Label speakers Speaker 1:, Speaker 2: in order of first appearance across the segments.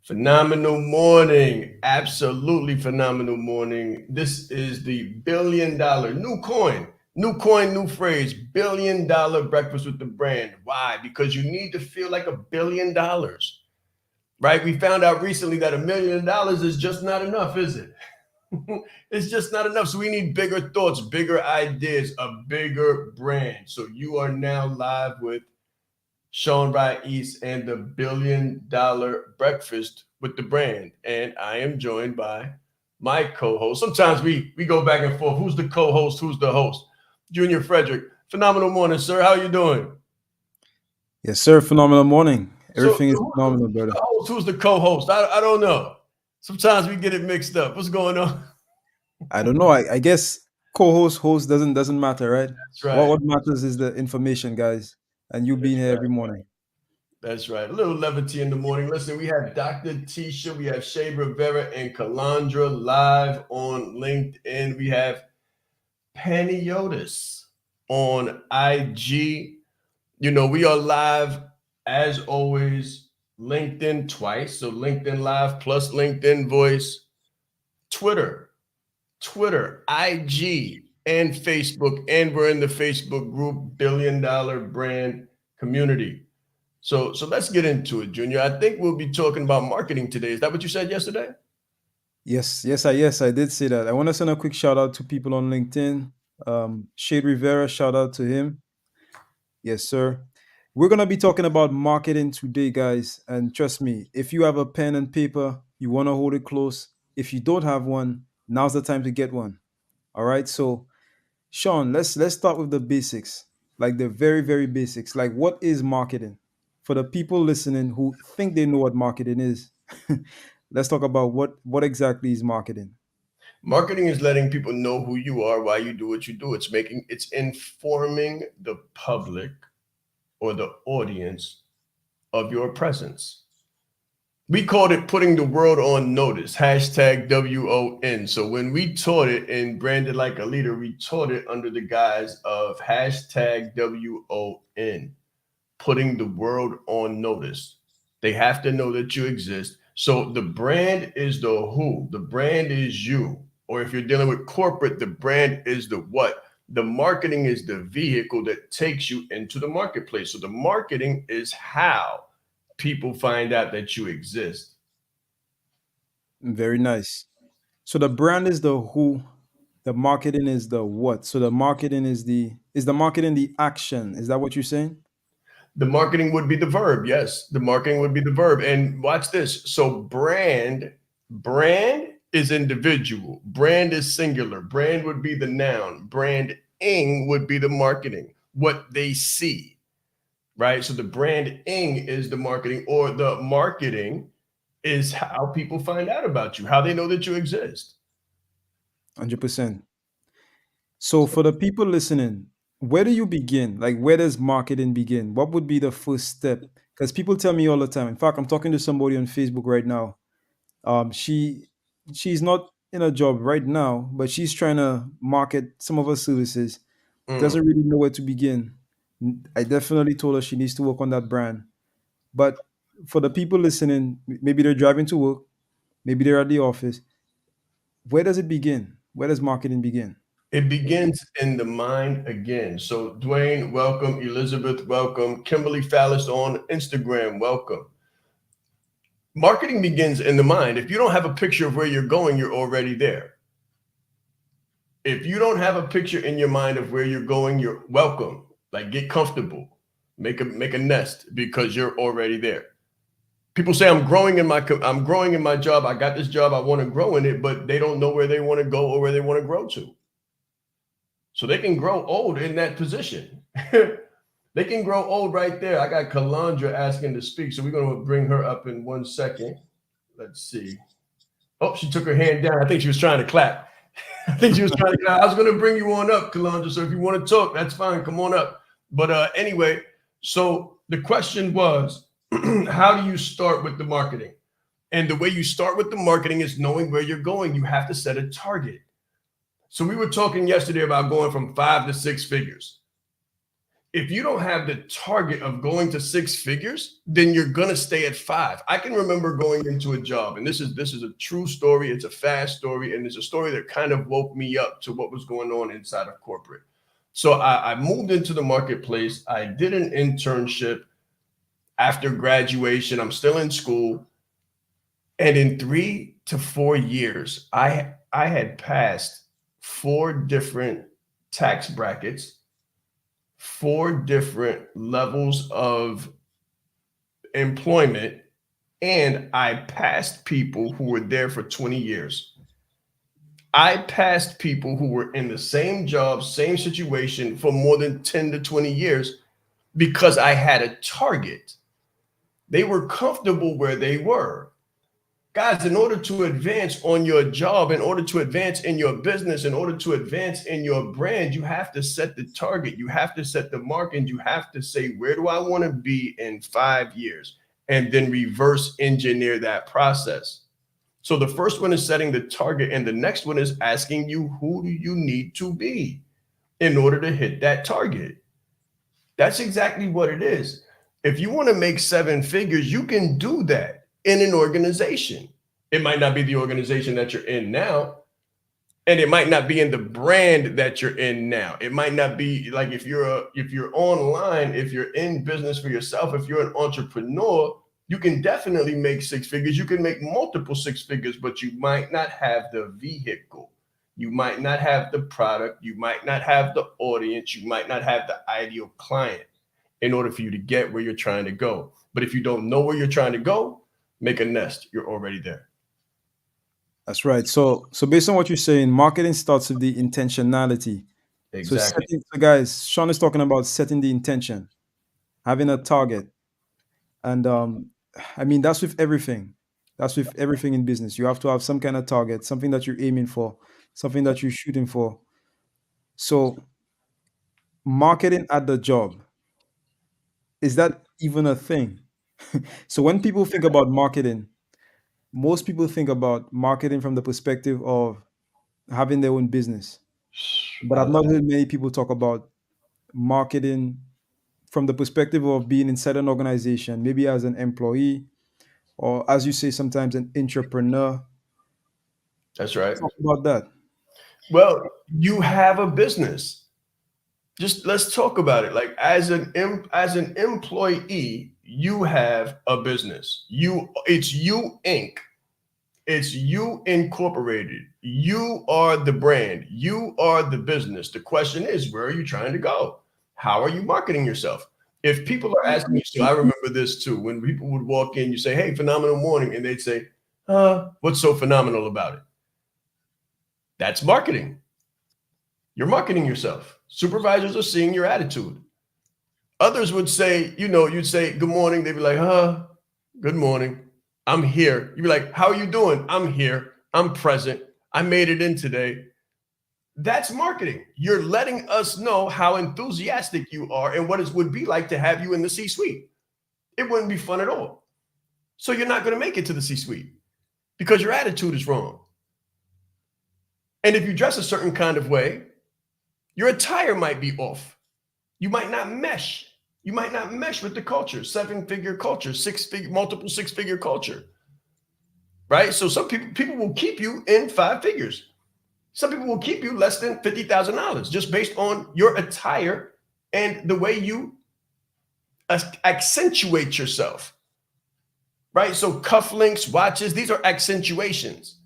Speaker 1: Phenomenal morning. Absolutely phenomenal morning. This is the $1 billion new coin, new phrase, $1 billion breakfast with the brand. Why? Because you need to feel like $1 billion, right? We found out recently that $1 million is just not enough, is it? It's just not enough. So we need bigger thoughts, bigger ideas, a bigger brand. So you are now live with Sean East and the $1 billion breakfast with the brand. And I am joined by my co-host. Sometimes we go back and forth. Who's the co-host? Who's the host? Junior Frederick. Phenomenal morning, sir. How you doing?
Speaker 2: Yes, sir. Phenomenal morning.
Speaker 1: So
Speaker 2: Everything is phenomenal,
Speaker 1: who's
Speaker 2: brother.
Speaker 1: the host? Who's the co-host? I don't know. Sometimes we get it mixed up. What's going on?
Speaker 2: I don't know. I guess co-host, host doesn't matter, right?
Speaker 1: That's
Speaker 2: What
Speaker 1: right.
Speaker 2: what matters is the information, guys, and you being
Speaker 1: That's
Speaker 2: here
Speaker 1: right.
Speaker 2: every morning.
Speaker 1: That's right. A little levity in the morning. Listen, we have Dr. Tisha, we have Shay Rivera and Kalandra live on LinkedIn. We have Paniotis on IG. We are live as always, LinkedIn twice. So LinkedIn Live plus LinkedIn Voice, Twitter, IG, and Facebook. And we're in the Facebook group, $1 Billion Brand Community. So let's get into it, Junior. I think we'll be talking about marketing today. Is that what you said yesterday?
Speaker 2: Yes, I did say that. I want to send a quick shout out to people on LinkedIn. Shade Rivera, shout out to him. Yes, sir. We're gonna be talking about marketing today, guys. And trust me, if you have a pen and paper, you want to hold it close. If you don't have one, now's the time to get one. All right. So Sean, let's start with the basics, like the very basics. Like, what is marketing? For the people listening who think they know what marketing is, let's talk about what exactly is marketing.
Speaker 1: Marketing is letting people know who you are, why you do what you do. It's informing the public or the audience of your presence. We called it putting the world on notice, hashtag WON. So when we taught it in Branded Like a Leader, we taught it under the guise of hashtag WON, putting the world on notice. They have to know that you exist. So the brand is the who, the brand is you. Or if you're dealing with corporate, the brand is the what. The marketing is the vehicle that takes you into the marketplace. So the marketing is how people find out that you exist.
Speaker 2: Very nice. So the brand is the who, the marketing is the what. So the marketing is the marketing the action. Is that what you're saying?
Speaker 1: The marketing would be the verb. Yes, the marketing would be the verb. And watch this. So brand is individual. Brand is singular. Brand would be the noun. Branding would be the marketing. What they see, right? So the branding is the marketing, or the marketing is how people find out about you, how they know that you exist.
Speaker 2: 100%. So for the people listening, where do you begin? Like, where does marketing begin? What would be the first step? Because people tell me all the time. In fact, I'm talking to somebody on Facebook right now. She's not in a job right now, but she's trying to market some of her services.
Speaker 1: Mm.
Speaker 2: Doesn't really know where to begin. I definitely told her she needs to work on that brand. But for the people listening, maybe they're driving to work, maybe they're at the office. Where does it begin? Where does marketing begin?
Speaker 1: It begins in the mind again. So, Dwayne, welcome. Elizabeth, welcome. Kimberly Fallis on Instagram, welcome. Marketing begins in the mind. If you don't have a picture of where you're going, you're already there. If you don't have a picture in your mind of where you're going, you're welcome. Like, get comfortable, make a nest, because you're already there. People say I'm growing in my job. I got this job. I want to grow in it, but they don't know where they want to go or where they want to grow to. So they can grow old in that position. They can grow old right there. I got Kalandra asking to speak, so we're going to bring her up in 1 second. Let's see. Oh, she took her hand down. I think she was trying to clap. I think she was trying to clap. I was going to bring you on up, Kalandra. So if you want to talk, that's fine. Come on up. But anyway, so the question was, how do you start with the marketing? And the way you start with the marketing is knowing where you're going. You have to set a target. So we were talking yesterday about going from 5 to 6 figures. if you don't have the target of going to six figures, then you're gonna stay at five. I can remember going into a job, and this is a true story. It's a fast story, and it's a story that kind of woke me up to what was going on inside of corporate. So I moved into the marketplace. I did an internship after graduation. I'm still in school, and in 3 to 4 years, I had passed 4 different tax brackets, 4 different levels of employment, and I passed people who were there for 20 years. I passed people who were in the same job, same situation for more than 10 to 20 years because I had a target. They were comfortable where they were. Guys, in order to advance on your job, in order to advance in your business, in order to advance in your brand, you have to set the target. You have to set the mark, and you have to say, where do I want to be in 5 years? And then reverse engineer that process. So the first one is setting the target, and the next one is asking you, who do you need to be in order to hit that target? That's exactly what it is. If you want to make 7 figures, you can do that in an organization. It might not be the organization that you're in now, and it might not be in the brand that you're in now. It might not be like if you're online, if you're in business for yourself, if you're an entrepreneur, you can definitely make 6 figures. You can make multiple 6 figures, but you might not have the vehicle. You might not have the product. You might not have the audience. You might not have the ideal client in order for you to get where you're trying to go. But if you don't know where you're trying to go, make a nest. You're already there.
Speaker 2: That's right. So based on what you're saying, marketing starts with the intentionality.
Speaker 1: Exactly.
Speaker 2: So guys, Sean is talking about setting the intention, having a target. And I mean, that's with everything. That's with everything in business. You have to have some kind of target, something that you're aiming for, something that you're shooting for. So marketing at the job, is that even a thing? So when people think about marketing, most people think about marketing from the perspective of having their own business. But I've not heard many people talk about marketing from the perspective of being inside an organization, maybe as an employee, or as you say, sometimes an entrepreneur.
Speaker 1: That's right.
Speaker 2: Talk about that.
Speaker 1: Well, you have a business. Just let's talk about it. Like as an employee, you have a business. It's you Inc. It's you incorporated. You are the brand. You are the business. The question is, where are you trying to go? How are you marketing yourself? If people are asking you, so I remember this too, when people would walk in, you say, hey, phenomenal morning. And they'd say, what's so phenomenal about it? That's marketing. You're marketing yourself. Supervisors are seeing your attitude. Others would say, you'd say, good morning. They'd be like, good morning. I'm here. You'd be like, how are you doing? I'm here. I'm present. I made it in today. That's marketing. You're letting us know how enthusiastic you are and what it would be like to have you in the C-suite. It wouldn't be fun at all. So you're not going to make it to the C-suite because your attitude is wrong. And if you dress a certain kind of way, your attire might be off. You might not mesh. You might not mesh with the culture, 7-figure culture, multiple 6-figure culture, right? So some people will keep you in 5 figures. Some people will keep you less than $50,000 just based on your attire and the way you accentuate yourself, right? So cufflinks, watches, these are accentuations.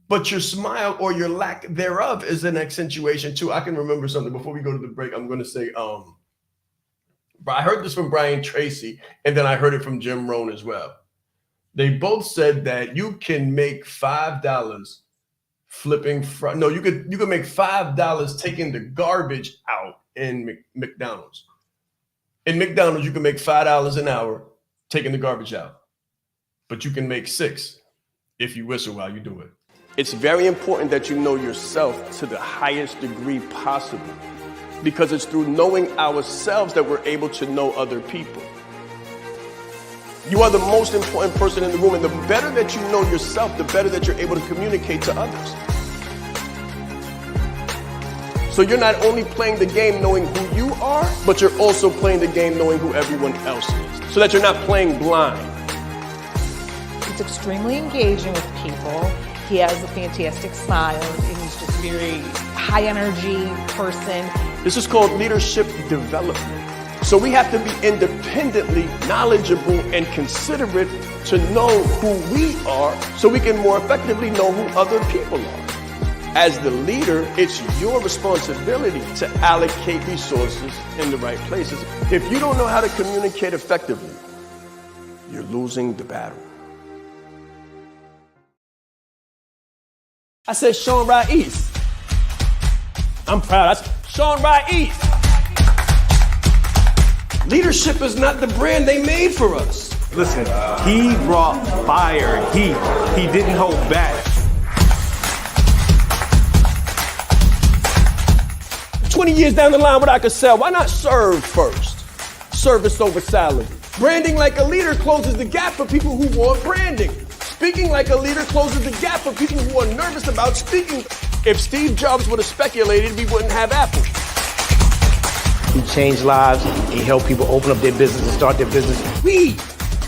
Speaker 1: But your smile or your lack thereof is an accentuation too. I can remember something before we go to the break. I'm going to say, I heard this from Brian Tracy, and then I heard it from Jim Rohn as well. They both said that you can make $5 flipping you could make $5 taking the garbage out in McDonald's. In McDonald's, you can make $5 an hour taking the garbage out, but you can make $6 if you whistle while you do it. It's very important that you know yourself to the highest degree possible, because it's through knowing ourselves that we're able to know other people. You are the most important person in the room, and the better that you know yourself, the better that you're able to communicate to others. So you're not only playing the game knowing who you are, but you're also playing the game knowing who everyone else is, so that you're not playing blind.
Speaker 3: He's extremely engaging with people. He has a fantastic smile, and he's just very high energy person.
Speaker 1: This is called leadership development. So we have to be independently knowledgeable and considerate to know who we are so we can more effectively know who other people are. As the leader, it's your responsibility to allocate resources in the right places. If you don't know how to communicate effectively, you're losing the battle. I said Sean Ra'is. I'm proud. I said Sean Ra'is. Leadership is not the brand they made for us.
Speaker 4: Listen, he brought fire, heat. He didn't hold back.
Speaker 1: 20 years down the line, what I could sell, why not serve first? Service over salary. Branding like a leader closes the gap for people who want branding. Speaking like a leader closes the gap for people who are nervous about speaking. If Steve Jobs would have speculated, we wouldn't have Apple.
Speaker 5: He changed lives. He helped people open up their business and start their business.
Speaker 1: We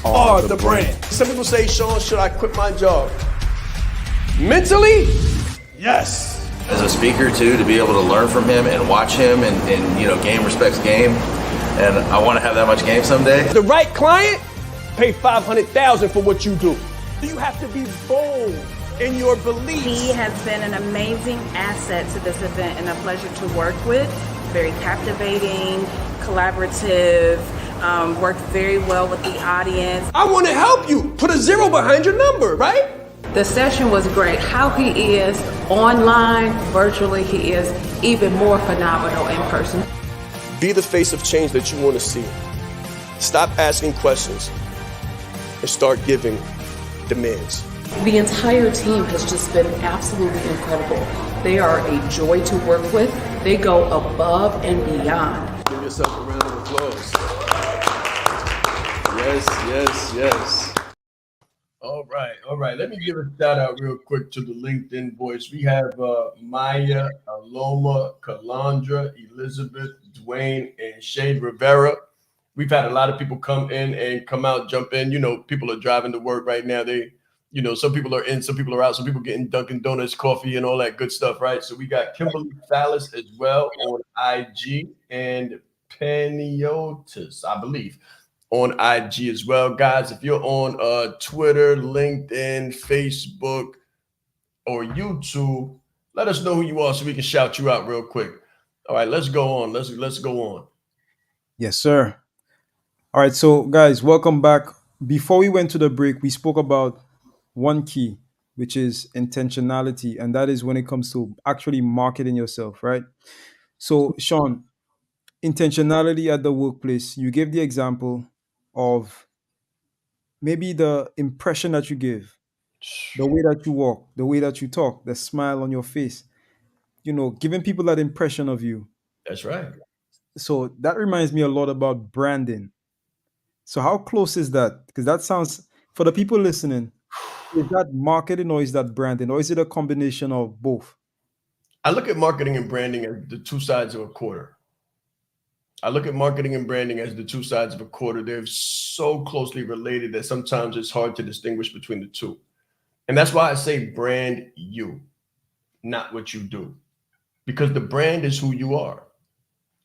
Speaker 1: are the brand. Some people say, Sean, should I quit my job? Mentally, yes.
Speaker 6: As a speaker too, to be able to learn from him and watch him and you know, game respects game. And I want to have that much game someday.
Speaker 1: The right client, pay $500,000 for what you do. You have to be bold in your beliefs.
Speaker 7: He has been an amazing asset to this event and a pleasure to work with. Very captivating, collaborative, worked very well with the audience.
Speaker 1: I want to help you. Put a 0 behind your number, right?
Speaker 7: The session was great. How he is online, virtually, he is even more phenomenal in person.
Speaker 1: Be the face of change that you want to see. Stop asking questions and start giving demands.
Speaker 8: The entire team has just been absolutely incredible. They are a joy to work with. They go above and beyond.
Speaker 1: Give yourself a round of applause. Yes, yes, yes. All right. Let me give a shout out real quick to the LinkedIn boys. We have Maya, Aloma, Kalandra, Elizabeth, Dwayne, and Shade Rivera. We've had a lot of people come in and come out, jump in. You know, people are driving to work right now. You know, some people are in, some people are out, some people getting Dunkin' Donuts, coffee, and all that good stuff, right? So we got Kimberly Fallis as well on IG and Peniotis, I believe, on IG as well. Guys, if you're on Twitter, LinkedIn, Facebook, or YouTube, let us know who you are so we can shout you out real quick. All right, let's go on. Let's go on.
Speaker 2: Yes, sir. All right, so guys, welcome back. Before we went to the break, we spoke about one key, which is intentionality, and that is when it comes to actually marketing yourself, right? So, Sean, intentionality at the workplace, you gave the example of maybe the impression that you give, the way that you walk, the way that you talk, the smile on your face, you know, giving people that impression of you.
Speaker 1: That's right.
Speaker 2: So that reminds me a lot about branding. So how close is that? Because that sounds, for the people listening, is that marketing or is that branding, or is it a combination of both?
Speaker 1: I look at marketing and branding as the two sides of a quarter. They're so closely related that sometimes it's hard to distinguish between the two. And that's why I say brand you, not what you do. Because the brand is who you are.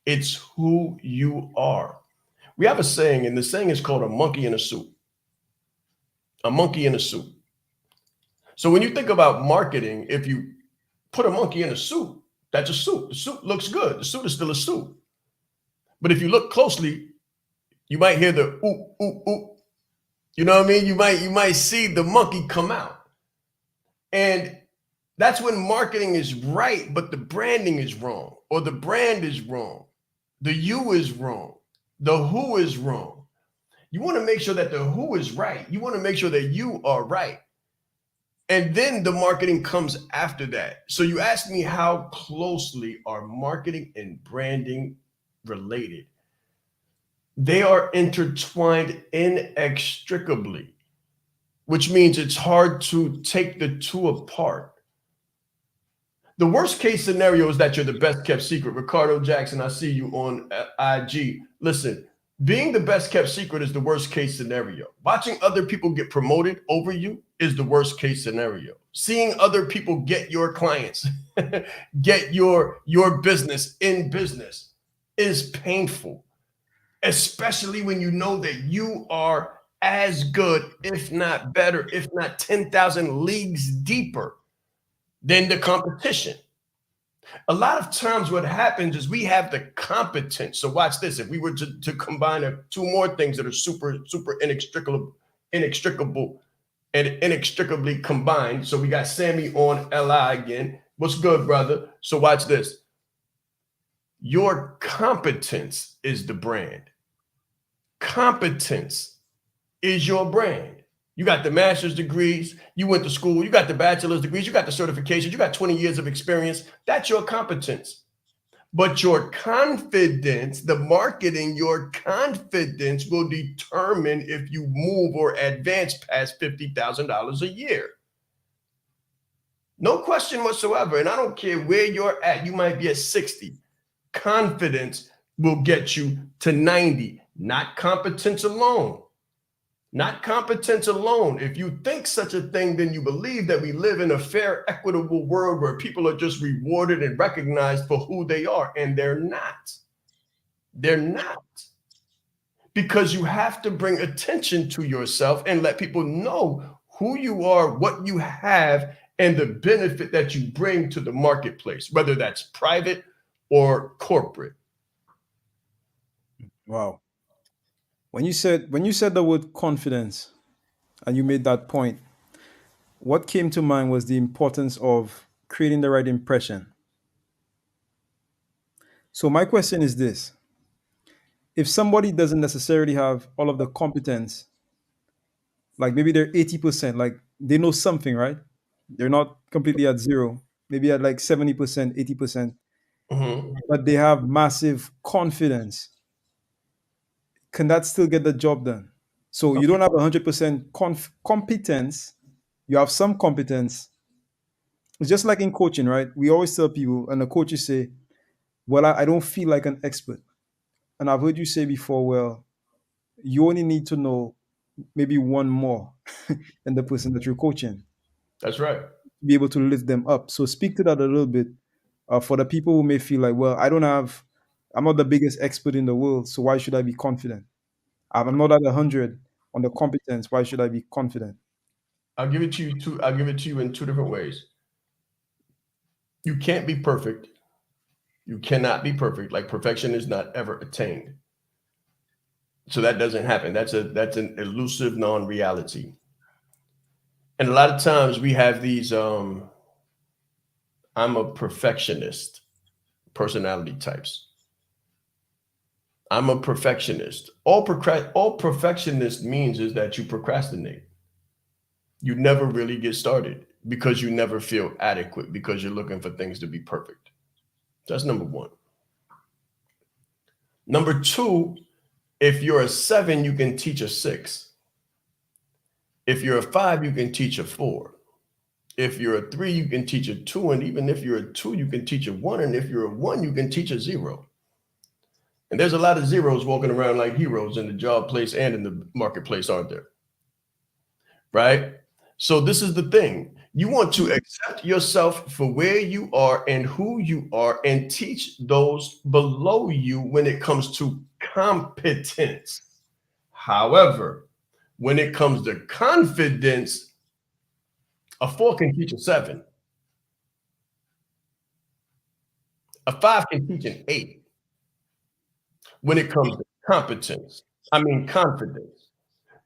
Speaker 1: It's who you are. We have a saying, and the saying is called a monkey in a suit. A monkey in a suit. So when you think about marketing, if you put a monkey in a suit, that's a suit. The suit looks good. The suit is still a suit. But if you look closely, you might hear the ooh, ooh, ooh. You know what I mean? You might see the monkey come out. And that's when marketing is right, but the branding is wrong, or the brand is wrong. The you is wrong. The who is wrong. You want to make sure that the who is right. You want to make sure that you are right. And then the marketing comes after that. So you asked me, how closely are marketing and branding related? They are intertwined inextricably, which means it's hard to take the two apart. The worst case scenario is that you're the best kept secret. Ricardo Jackson, I see you on IG. Listen, being the best kept secret is the worst case scenario. Watching other people get promoted over you is the worst case scenario. Seeing other people get your clients, get your business in business is painful, especially when you know that you are as good, if not better, if not 10,000 leagues deeper than the competition. A lot of times what happens is we have the competence. So watch this. If we were to combine two more things that are super inextricable and inextricably combined. So we got Sammy on LI again. What's good, brother? So watch this. Your competence is the brand. Competence is your brand. You got the master's degrees, you went to school, you got the bachelor's degrees, you got the certifications, you got 20 years of experience. That's your competence. But your confidence, the marketing, your confidence will determine if you move or advance past $50,000 a year. No question whatsoever. And I don't care where you're at. You might be at 60. Confidence will get you to 90, not competence alone. Not competence alone. If you think such a thing, then you believe that we live in a fair, equitable world where people are just rewarded and recognized for who they are. And they're not. They're not. Because you have to bring attention to yourself and let people know who you are, what you have, and the benefit that you bring to the marketplace, whether that's private or corporate.
Speaker 2: Wow. When you said the word confidence and you made that point, what came to mind was the importance of creating the right impression. So my question is this. If somebody doesn't necessarily have all of the competence, like maybe they're 80%, like they know something, right? They're not completely at zero, maybe at like 70%, 80%, but they have massive confidence. Can that still get the job done? So you don't have 100% competence, you have some competence. It's just like in coaching, right? We always tell people, and the coaches say, well, I don't feel like an expert. And I've heard you say before, well, you only need to know maybe one more than the person that you're coaching.
Speaker 1: That's right.
Speaker 2: To be able to lift them up. So speak to that a little bit for the people who may feel like, well, I'm not the biggest expert in the world, so why should I be confident? I'm not at 100 on the competence. Why should I be confident?
Speaker 1: I'll give it to you in two different ways. You can't be perfect. You cannot be perfect. Like perfection is not ever attained. So that doesn't happen. That's an elusive non-reality. And a lot of times we have these I'm a perfectionist personality types. I'm a perfectionist. All perfectionist means is that you procrastinate. You never really get started because you never feel adequate because you're looking for things to be perfect. That's number one. Number two, if you're a 7, you can teach a 6. If you're a 5, you can teach a 4. If you're a 3, you can teach a 2. And even if you're a 2, you can teach a 1. And if you're a 1, you can teach a 0. And there's a lot of zeros walking around like heroes in the job place and in the marketplace, aren't there? Right? So this is the thing. You want to accept yourself for where you are and who you are and teach those below you when it comes to competence. However, when it comes to confidence, a 4 can teach a 7. A 5 can teach an 8. When it comes to confidence,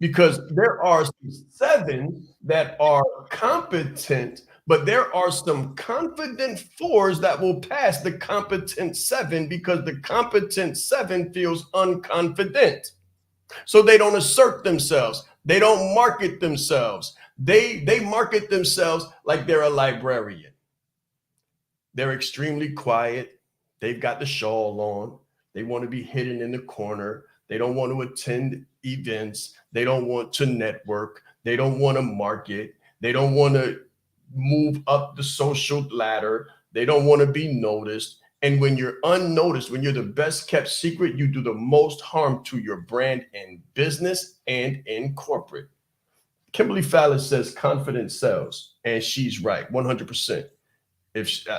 Speaker 1: because there are some 7s that are competent, but there are some confident 4s that will pass the competent 7 because the competent 7 feels unconfident. So they don't assert themselves. They don't market themselves. They market themselves like they're a librarian. They're extremely quiet. They've got the shawl on. They want to be hidden in the corner. They don't want to attend events. They don't want to network. They don't want to market. They don't want to move up the social ladder. They don't want to be noticed. And when you're unnoticed, when you're the best kept secret, you do the most harm to your brand in business and in corporate. Kimberly Fallon says confidence sells, and she's right, 100%.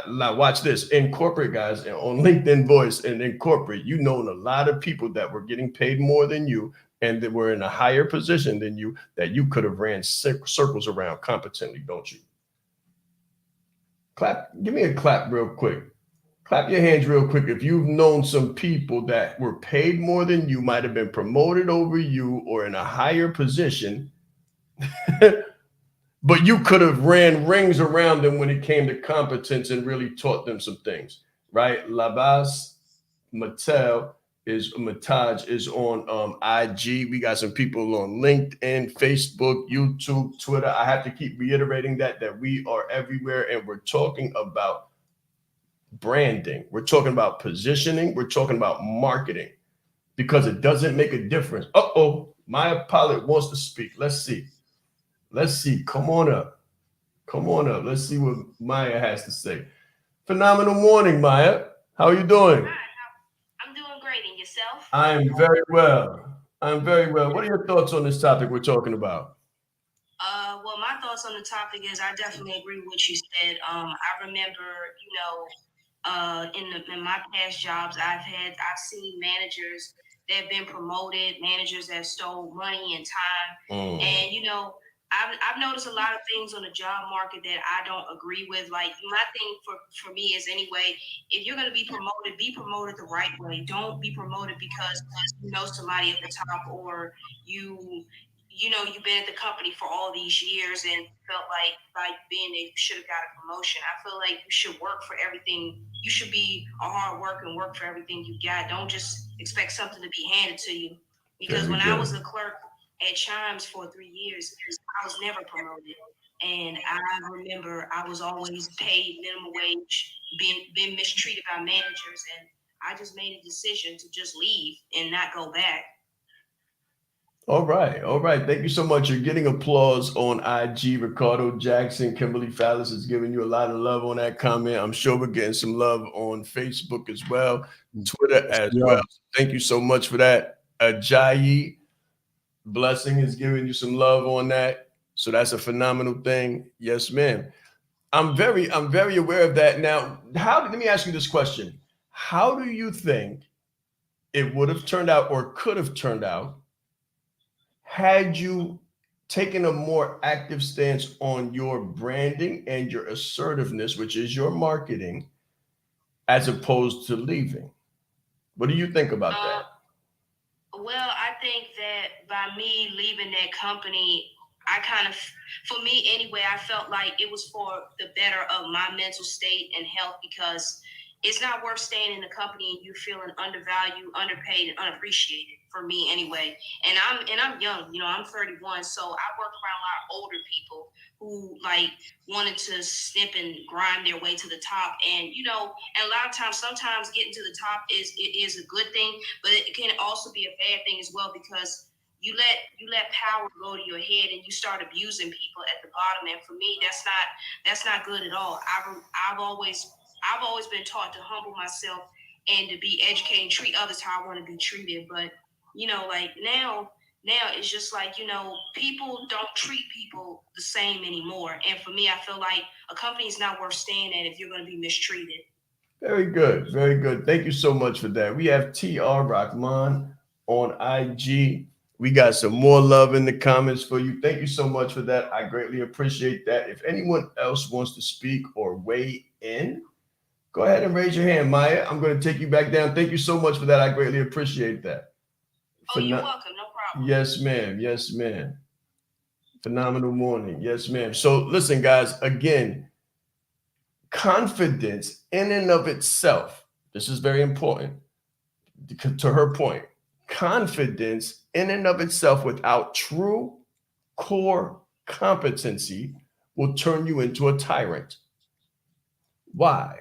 Speaker 1: Now watch this, in corporate, guys, on LinkedIn Voice and in corporate, you know a lot of people that were getting paid more than you and that were in a higher position than you that you could have ran circles around competently, don't you? Clap, give me a clap real quick. Clap your hands real quick if you've known some people that were paid more than you, might have been promoted over you or in a higher position, but you could have ran rings around them when it came to competence and really taught them some things, right? Labas Mataj is on IG. We got some people on LinkedIn, Facebook, YouTube, Twitter. I have to keep reiterating that we are everywhere, and we're talking about branding. We're talking about positioning. We're talking about marketing, because it doesn't make a difference. Maya Pilot wants to speak. Let's see. Come on up. Let's see what Maya has to say. Phenomenal morning, Maya. How are you doing?
Speaker 9: Hi, I'm doing great. And yourself?
Speaker 1: I'm very well. What are your thoughts on this topic we're talking about?
Speaker 9: Well, my thoughts on the topic is I definitely agree with what you said. I remember, in my past jobs, I've seen managers that have been promoted, managers that stole money and time, and I've noticed a lot of things on the job market that I don't agree with. Like, my thing for me is, anyway, if you're going to be promoted the right way. Don't be promoted because you know somebody at the top, or you've been at the company for all these years and felt like being there, you should have got a promotion. I feel like you should work for everything. You should be a hard worker and work for everything you got. Don't just expect something to be handed to you. Because when I was a clerk at Chimes for 3 years, I was never promoted. And I remember I was always paid minimum wage, being mistreated by managers. And I just made a decision to just leave and not go back.
Speaker 1: All right. Thank you so much. You're getting applause on IG. Ricardo Jackson, Kimberly Fallis is giving you a lot of love on that comment. I'm sure we're getting some love on Facebook as well, Twitter as well. Thank you so much for that. Ajayi Blessing is giving you some love on that. So that's a phenomenal thing. Yes, ma'am. I'm very aware of that. Now, let me ask you this question. How do you think it would have turned out or could have turned out had you taken a more active stance on your branding and your assertiveness, which is your marketing, as opposed to leaving? What do you think about that?
Speaker 9: Well, I think that by me leaving that company, for me anyway, I felt like it was for the better of my mental state and health, because it's not worth staying in the company and you feeling undervalued, underpaid, and unappreciated, for me anyway. And I'm young, I'm 31, so I work around a lot of older people who wanted to snip and grind their way to the top. And and a lot of times, sometimes getting to the top is a good thing, but it can also be a bad thing as well, because you let power go to your head and you start abusing people at the bottom. And for me, that's not good at all. I've always been taught to humble myself and to be educated and treat others how I want to be treated. But now it's just people don't treat people the same anymore. And for me, I feel like a company is not worth staying at if you're going to be mistreated.
Speaker 1: Very good. Thank you so much for that. We have TR Rahman on IG. We got some more love in the comments for you. Thank you so much for that. I greatly appreciate that. If anyone else wants to speak or weigh in, go ahead and raise your hand, Maya. I'm going to take you back down. Thank you so much for that. I greatly appreciate that.
Speaker 9: You're welcome. No problem.
Speaker 1: Yes, ma'am. Phenomenal morning. Yes, ma'am. So listen, guys, again, confidence in and of itself, this is very important to her point. Confidence in and of itself without true core competency will turn you into a tyrant. Why?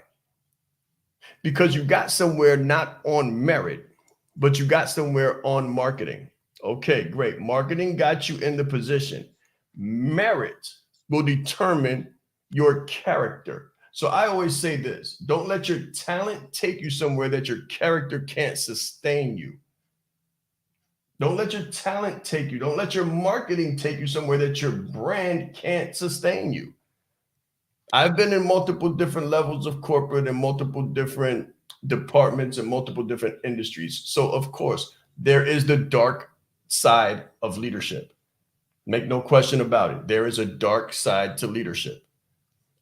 Speaker 1: Because you got somewhere not on merit, but you got somewhere on marketing. Okay, great. Marketing got you in the position. Merit will determine your character. So I always say this: don't let your talent take you somewhere that your character can't sustain you. Don't let your talent take you. Don't let your marketing take you somewhere that your brand can't sustain you. I've been in multiple different levels of corporate and multiple different departments and multiple different industries. So of course, there is the dark side of leadership. Make no question about it. There is a dark side to leadership.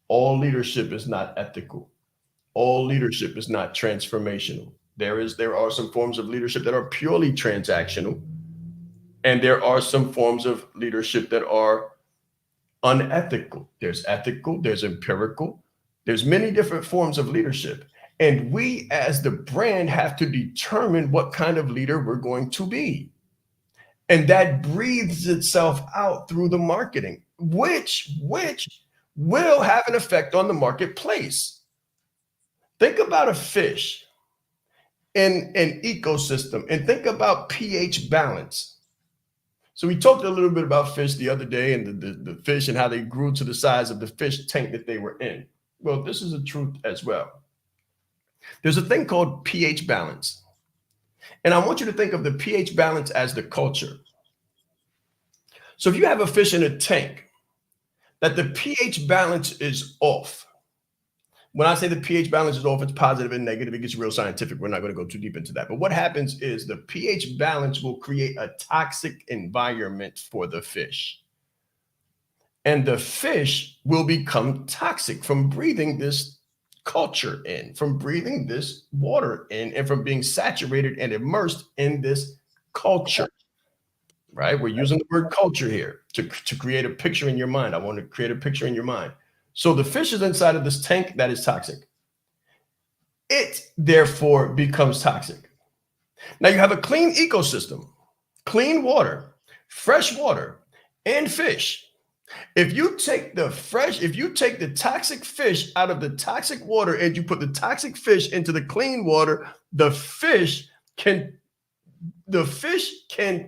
Speaker 1: All leadership is not ethical. All leadership is not transformational. There are some forms of leadership that are purely transactional, and there are some forms of leadership that are unethical. There's ethical, there's empirical, there's many different forms of leadership. And we as the brand have to determine what kind of leader we're going to be. And that breathes itself out through the marketing, which will have an effect on the marketplace. Think about a fish in an ecosystem and think about pH balance. So we talked a little bit about fish the other day and the fish and how they grew to the size of the fish tank that they were in. Well, this is a truth as well. There's a thing called pH balance. And I want you to think of the pH balance as the culture. So if you have a fish in a tank, that the pH balance is off. When I say the pH balance is off, it's positive and negative. It gets real scientific. We're not going to go too deep into that. But what happens is the pH balance will create a toxic environment for the fish. And the fish will become toxic from breathing this culture in, from breathing this water in, and from being saturated and immersed in this culture. Right? We're using the word culture here to create a picture in your mind. I want to create a picture in your mind. So the fish is inside of this tank that is toxic. It therefore becomes toxic. Now you have a clean ecosystem, clean water, fresh water, and fish. If you take the toxic fish out of the toxic water and you put the toxic fish into the clean water, the fish can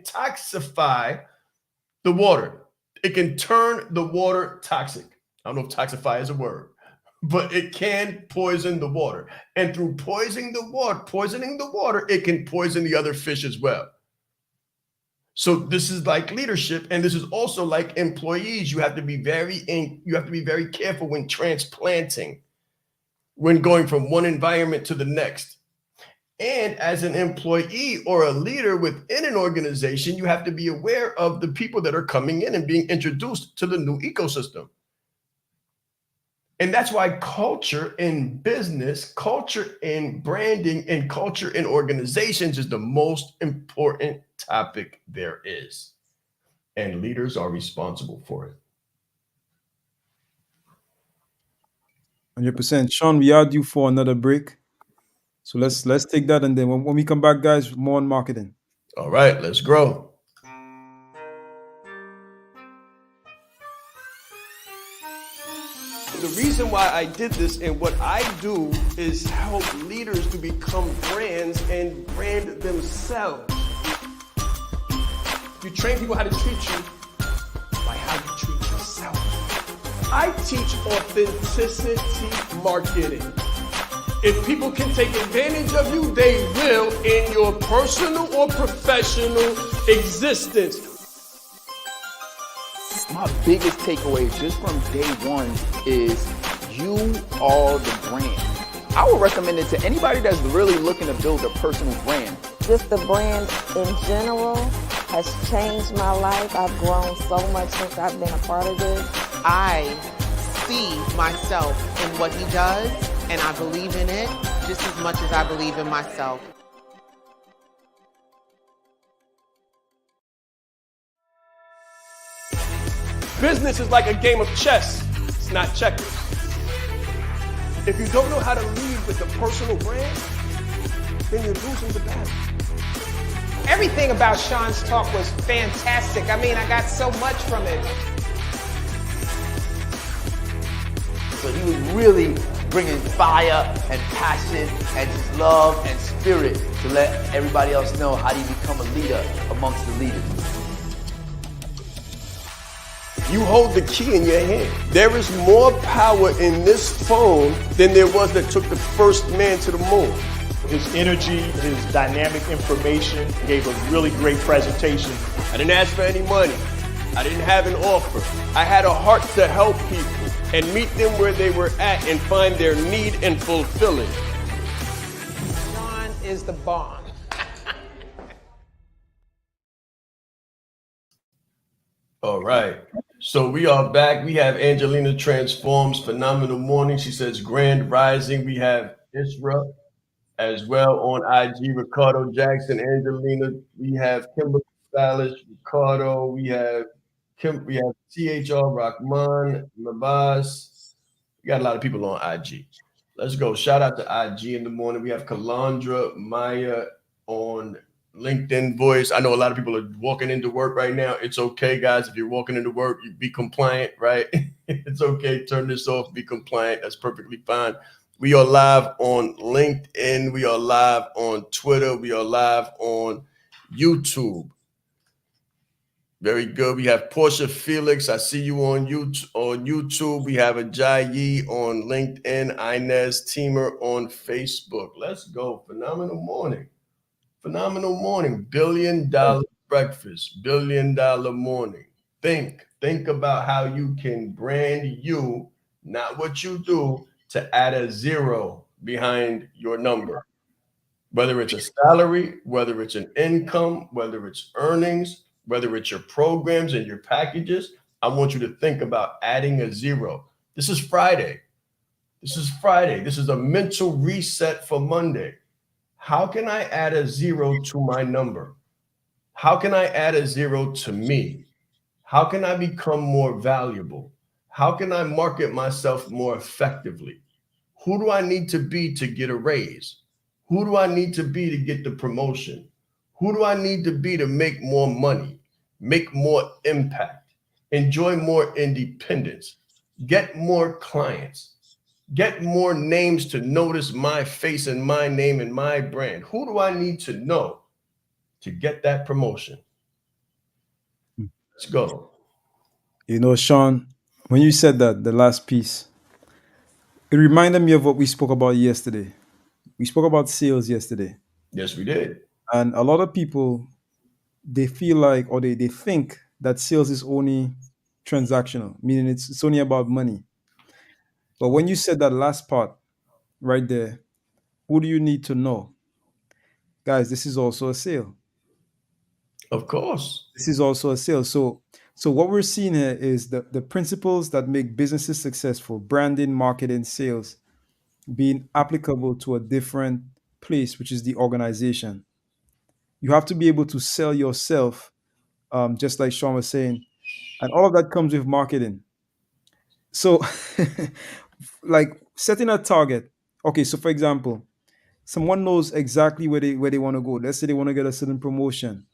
Speaker 1: toxify the water. It can turn the water toxic. I don't know if toxify is a word, but it can poison the water. And through poisoning the water, it can poison the other fish as well. So this is like leadership, and this is also like employees. You have to be very careful when transplanting, when going from one environment to the next. And as an employee or a leader within an organization, you have to be aware of the people that are coming in and being introduced to the new ecosystem. And that's why culture in business, culture in branding, and culture in organizations is the most important topic there is. And leaders are responsible for it.
Speaker 2: 100%. Sean, we are due for another break. So let's take that, and then when we come back, guys, more on marketing.
Speaker 1: All right, let's grow. The reason why I did this and what I do is help leaders to become brands and brand themselves. You train people how to treat you by how you treat yourself. I teach authenticity marketing. If people can take advantage of you, they will in your personal or professional existence.
Speaker 10: My biggest takeaway just from day one is you are the brand. I would recommend it to anybody that's really looking to build a personal brand.
Speaker 11: Just the brand in general has changed my life. I've grown so much since I've been a part of this.
Speaker 12: I see myself in what he does, and I believe in it just as much as I believe in myself.
Speaker 1: Business is like a game of chess. It's not checkers. If you don't know how to lead with a personal brand, then you're losing the battle.
Speaker 13: Everything about Sean's talk was fantastic. I mean, I got so much from it.
Speaker 10: So he was really bringing fire and passion and just love and spirit to let everybody else know how do you become a leader amongst the leaders.
Speaker 1: You hold the key in your hand. There is more power in this phone than there was that took the first man to the moon.
Speaker 14: His energy, his dynamic information, gave a really great presentation.
Speaker 1: I didn't ask for any money. I didn't have an offer. I had a heart to help people and meet them where they were at and find their need and fulfill it.
Speaker 13: Sean is the bomb.
Speaker 1: All right. So we are back. We have Angelina Transforms, Phenomenal Morning. She says Grand Rising. We have Isra as well on IG, Ricardo Jackson, Angelina. We have Kimberly Fallis, Ricardo. We have THR Rahman, Mabaz. We got a lot of people on IG. Let's go. Shout out to IG in the morning. We have Kalandra, Maya on LinkedIn Voice. I know a lot of people are walking into work right now. It's okay, guys. If you're walking into work, you be compliant, right? It's okay. Turn this off. Be compliant. That's perfectly fine. We are live on LinkedIn. We are live on Twitter. We are live on YouTube. Very good. We have Portia Felix. I see you on YouTube. We have Ajayi on LinkedIn. Inez Teamer on Facebook. Let's go. Phenomenal morning. Phenomenal morning. $1 billion breakfast. $1 billion morning. Think about how you can brand you, not what you do, to add a zero behind your number. Whether it's a salary, whether it's an income, whether it's earnings, whether it's your programs and your packages, I want you to think about adding a zero. This is Friday. This is Friday. This is a mental reset for Monday. How can I add a zero to my number? How can I add a zero to me? How can I become more valuable? How can I market myself more effectively? Who do I need to be to get a raise? Who do I need to be to get the promotion? Who do I need to be to make more money, make more impact, enjoy more independence, get more clients, get more names to notice my face and my name and my brand? Who do I need to know to get that promotion? Let's go.
Speaker 2: You know, Sean, when you said that, the last piece, it reminded me of what we spoke about yesterday. We spoke about sales yesterday.
Speaker 1: Yes, we did.
Speaker 2: And a lot of people, they feel like, or they think that sales is only transactional, meaning it's only about money. But when you said that last part right there, who do you need to know? Guys, this is also a sale.
Speaker 1: Of course.
Speaker 2: This is also a sale. So what we're seeing here is the principles that make businesses successful, branding, marketing, sales, being applicable to a different place, which is the organization. You have to be able to sell yourself, just like Sean was saying, and all of that comes with marketing. So, like setting a target. Okay, so for example, someone knows exactly where they want to go. Let's say they want to get a certain promotion.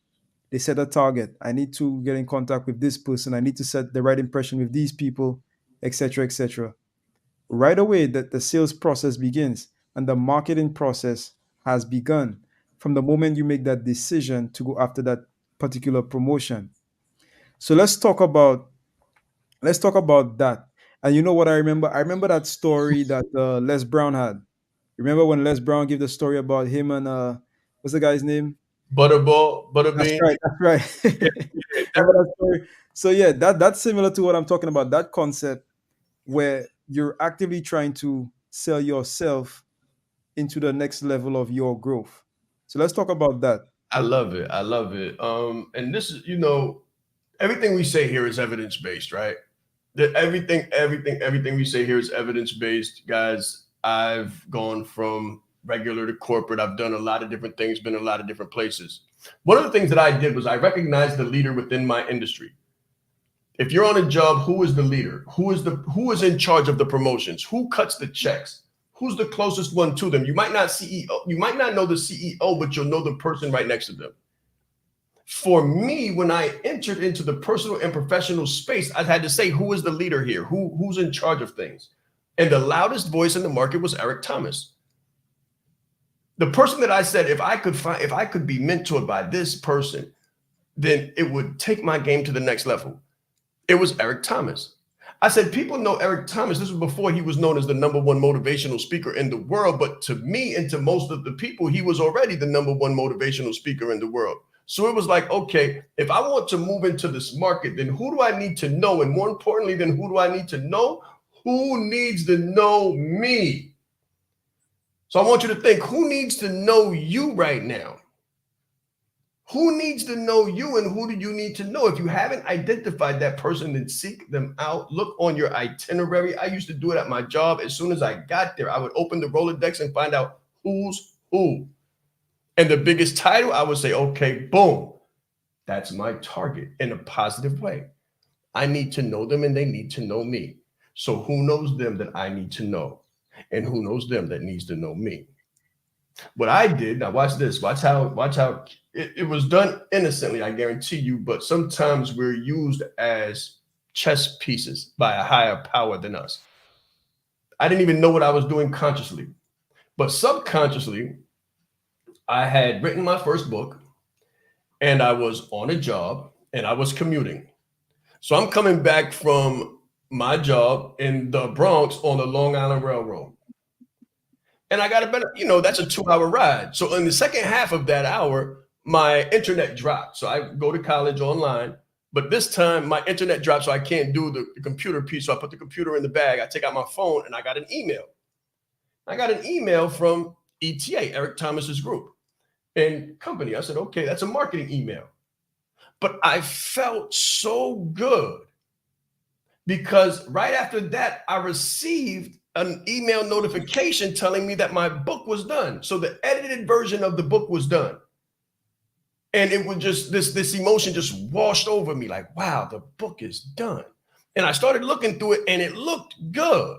Speaker 2: They set a target. I need to get in contact with this person. I need to set the right impression with these people, etc., etc. Right away, that the sales process begins and the marketing process has begun from the moment you make that decision to go after that particular promotion. So let's talk about that. And you know what I remember? I remember that story that Les Brown had. Remember when Les Brown gave the story about him and what's the guy's name?
Speaker 1: Butterball,
Speaker 2: That's
Speaker 1: Butterbean.
Speaker 2: right. That's right. Remember that story? So yeah, that's similar to what I'm talking about. That concept where you're actively trying to sell yourself into the next level of your growth. So let's talk about that.
Speaker 1: I love it. I love it. And this is, everything we say here is evidence-based, right? That everything we say here is evidence-based, guys. I've gone from regular to corporate. I've done a lot of different things, been in a lot of different places. One of the things that I did was I recognized the leader within my industry. If you're on a job, who is the leader? Who is in charge of the promotions? Who cuts the checks? Who's the closest one to them? You might not know the CEO, but you'll know the person right next to them. For me, when I entered into the personal and professional space, I had to say, who is the leader here? Who's in charge of things? And the loudest voice in the market was Eric Thomas. The person that I said, if I could be mentored by this person, then it would take my game to the next level. It was Eric Thomas. I said, people know Eric Thomas. This was before he was known as the #1 motivational speaker in the world. But to me and to most of the people, he was already the #1 motivational speaker in the world. So it was like, okay, if I want to move into this market, then who do I need to know? And more importantly, then who do I need to know? Who needs to know me? So I want you to think, who needs to know you right now? Who needs to know you, and who do you need to know? If you haven't identified that person, then seek them out. Look on your itinerary. I used to do it at my job. As soon as I got there, I would open the Rolodex and find out who's who. And the biggest title, I would say, okay, boom, that's my target in a positive way. I need to know them and they need to know me. So who knows them that I need to know? And who knows them that needs to know me? What I did, now watch this, watch how it was done innocently, I guarantee you, but sometimes we're used as chess pieces by a higher power than us. I didn't even know what I was doing consciously, but subconsciously, I had written my first book and I was on a job and I was commuting. So I'm coming back from my job in the Bronx on the Long Island Railroad. And I got a better, that's a 2-hour ride. So in the second half of that hour, my internet dropped. So I go to college online, but this time my internet dropped, so I can't do the computer piece. So I put the computer in the bag. I take out my phone and I got an email. I got an email from ETA, Eric Thomas's group and company. I said, okay, that's a marketing email. But I felt so good because right after that, I received an email notification telling me that my book was done. So the edited version of the book was done. And it was just this emotion just washed over me like, wow, the book is done. And I started looking through it and it looked good.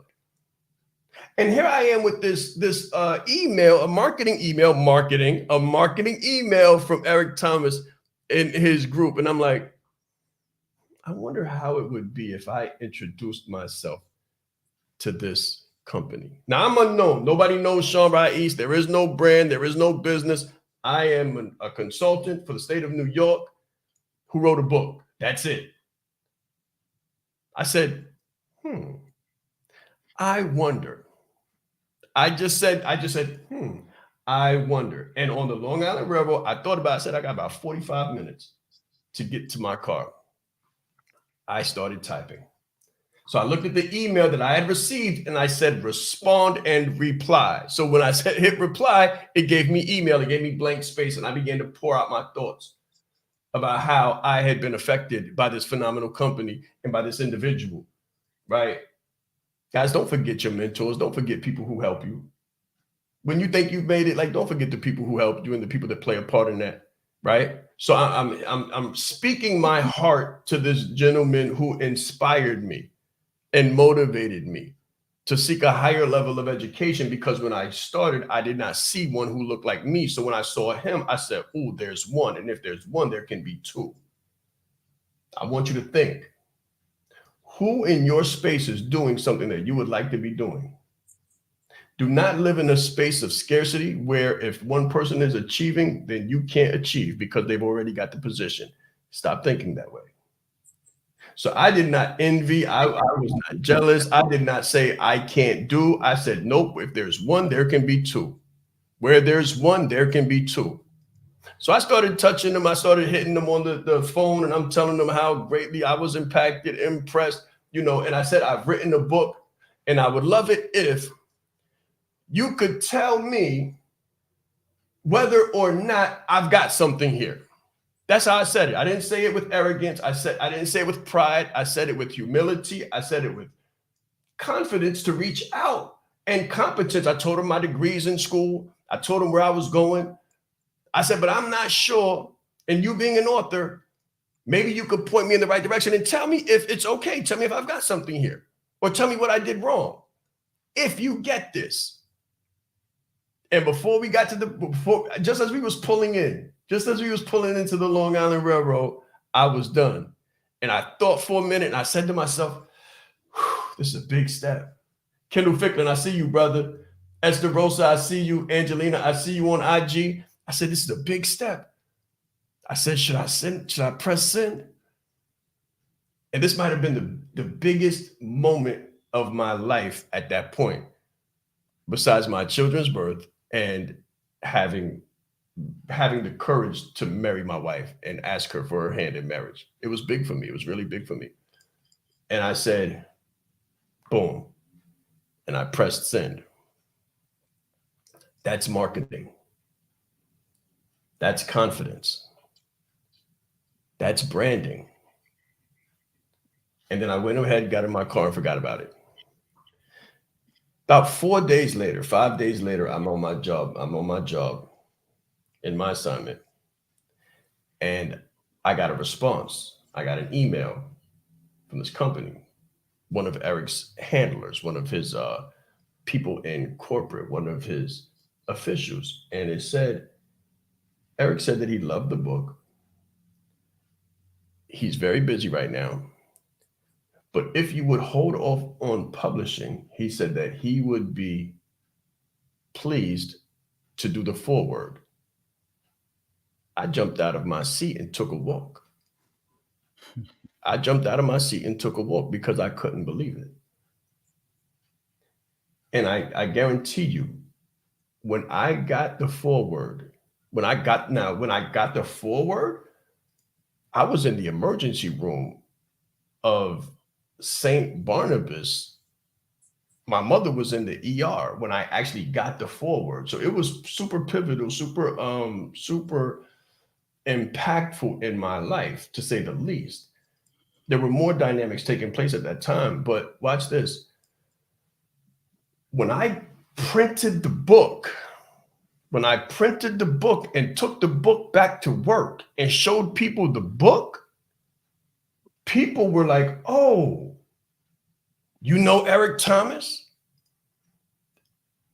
Speaker 1: And here I am with this email, a marketing email from Eric Thomas in his group. And I'm like, I wonder how it would be if I introduced myself to this company. Now I'm unknown. Nobody knows Sean Rais. There is no brand. There is no business. I am a consultant for the state of New York who wrote a book. That's it. I said, I wonder. I just said, I wonder. And on the Long Island Railroad, I thought about it. I said, I got about 45 minutes to get to my car. I started typing. So I looked at the email that I had received and I said, respond and reply. So when I said hit reply, it gave me email. It gave me blank space. And I began to pour out my thoughts about how I had been affected by this phenomenal company and by this individual, right? Guys, don't forget your mentors. Don't forget people who help you. When you think you've made it, like, don't forget the people who helped you and the people that play a part in that, right? So I'm speaking my heart to this gentleman who inspired me and motivated me to seek a higher level of education, because when I started, I did not see one who looked like me. So when I saw him, I said, oh, there's one. And if there's one, there can be two. I want you to think, who in your space is doing something that you would like to be doing? Do not live in a space of scarcity where if one person is achieving, then you can't achieve because they've already got the position. Stop thinking that way. So I did not envy. I was not jealous. I did not say I can't do. I said, nope, if there's one, there can be two. Where there's one, there can be two. So I started touching them. I started hitting them on the phone, and I'm telling them how greatly I was impacted, impressed, and I said, I've written a book, and I would love it if you could tell me whether or not I've got something here. That's how I said it. I didn't say it with arrogance. I didn't say it with pride. I said it with humility. I said it with confidence to reach out and competence. I told him my degrees in school. I told him where I was going. I said, but I'm not sure. And you being an author, maybe you could point me in the right direction and tell me if it's okay. Tell me if I've got something here, or tell me what I did wrong. If you get this. And before we got to just as we was pulling into the Long Island Railroad, I was done. And I thought for a minute, and I said to myself, this is a big step. Kendall Ficklin, I see you, brother. Esther Rosa, I see you. Angelina, I see you on IG. I said, this is a big step. I said, should I send? Should I press send? And this might have been the biggest moment of my life at that point, besides my children's birth and having the courage to marry my wife and ask her for her hand in marriage. It was big for me. It was really big for me. And I said, boom. And I pressed send. That's marketing. That's confidence. That's branding. And then I went ahead, got in my car, and forgot about it. About 4 days later, 5 days later, I'm on my job. In my assignment. And I got a response. I got an email from this company, one of Eric's handlers, one of his people in corporate, one of his officials. And it said, Eric said that he loved the book. He's very busy right now. But if you would hold off on publishing, he said that he would be pleased to do the foreword. I jumped out of my seat and took a walk. Because I couldn't believe it. And I guarantee you, when I got the foreword, I was in the emergency room of St. Barnabas. My mother was in the ER when I actually got the foreword. So it was super pivotal, super impactful in my life, to say the least. There were more dynamics taking place at that time, but watch this. When I printed the book and took the book back to work and showed people the book, people were like, oh, you know Eric Thomas?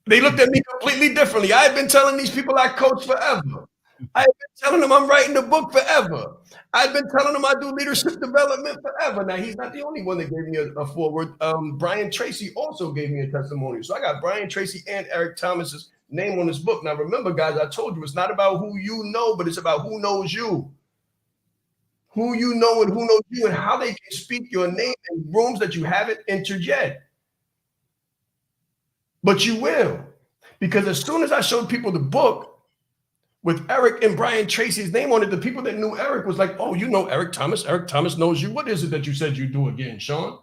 Speaker 1: They looked at me completely differently. I had been telling these people I coach forever. I had been telling them I'm writing the book forever. I've been telling them I do leadership development forever. Now, he's not the only one that gave me a forward. Brian Tracy also gave me a testimonial. So I got Brian Tracy and Eric Thomas's name on this book. Now, remember, guys, I told you it's not about who you know, but it's about who knows you. Who you know and who knows you, and how they can speak your name in rooms that you haven't entered yet. But you will. Because as soon as I showed people the book, with Eric and Brian Tracy's name on it, the people that knew Eric was like, oh, you know Eric Thomas. Eric Thomas knows you. What is it that you said you do again, Sean?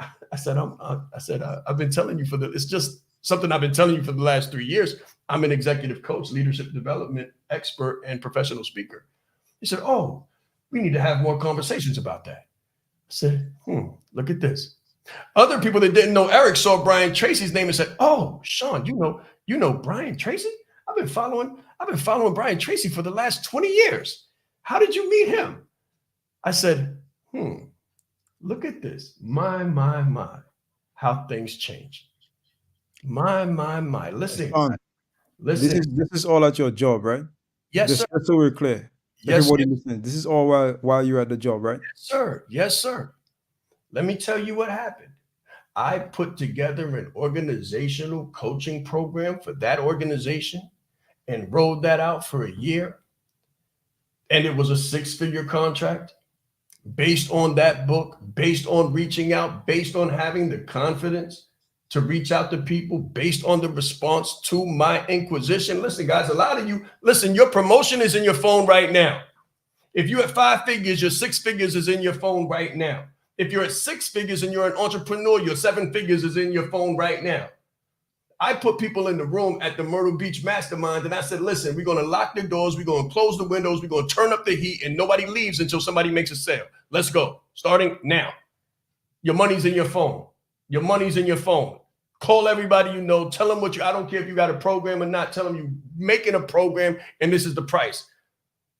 Speaker 1: I said, I've been telling you it's just something I've been telling you for the last 3 years. I'm an executive coach, leadership development expert, and professional speaker. He said, oh, we need to have more conversations about that. I said, look at this. Other people that didn't know Eric saw Brian Tracy's name and said, oh, Sean, you know Brian Tracy? I've been following Brian Tracy for the last 20 years. How did you meet him? I said, look at this. My, how things change. My. Listen.
Speaker 2: This is all at your job, right?
Speaker 1: Yes, sir.
Speaker 2: Just so we're clear.
Speaker 1: Yes,
Speaker 2: everybody
Speaker 1: sir.
Speaker 2: listening. This is all while you're at the job, right?
Speaker 1: Yes, sir. Yes, sir. Let me tell you what happened. I put together an organizational coaching program for that organization and rolled that out for a year. And it was a 6-figure contract based on that book, based on reaching out, based on having the confidence to reach out to people, based on the response to my inquisition. Listen, guys, a lot of you, your promotion is in your phone right now. If you're at 5 figures, your 6 figures is in your phone right now. If you're at 6 figures and you're an entrepreneur, your 7 figures is in your phone right now. I put people in the room at the Myrtle Beach Mastermind and I said, listen, we're going to lock the doors. We're going to close the windows. We're going to turn up the heat and nobody leaves until somebody makes a sale. Let's go. Starting now. Your money's in your phone. Your money's in your phone. Call everybody you know. Tell them I don't care if you got a program or not. Tell them you're making a program and this is the price.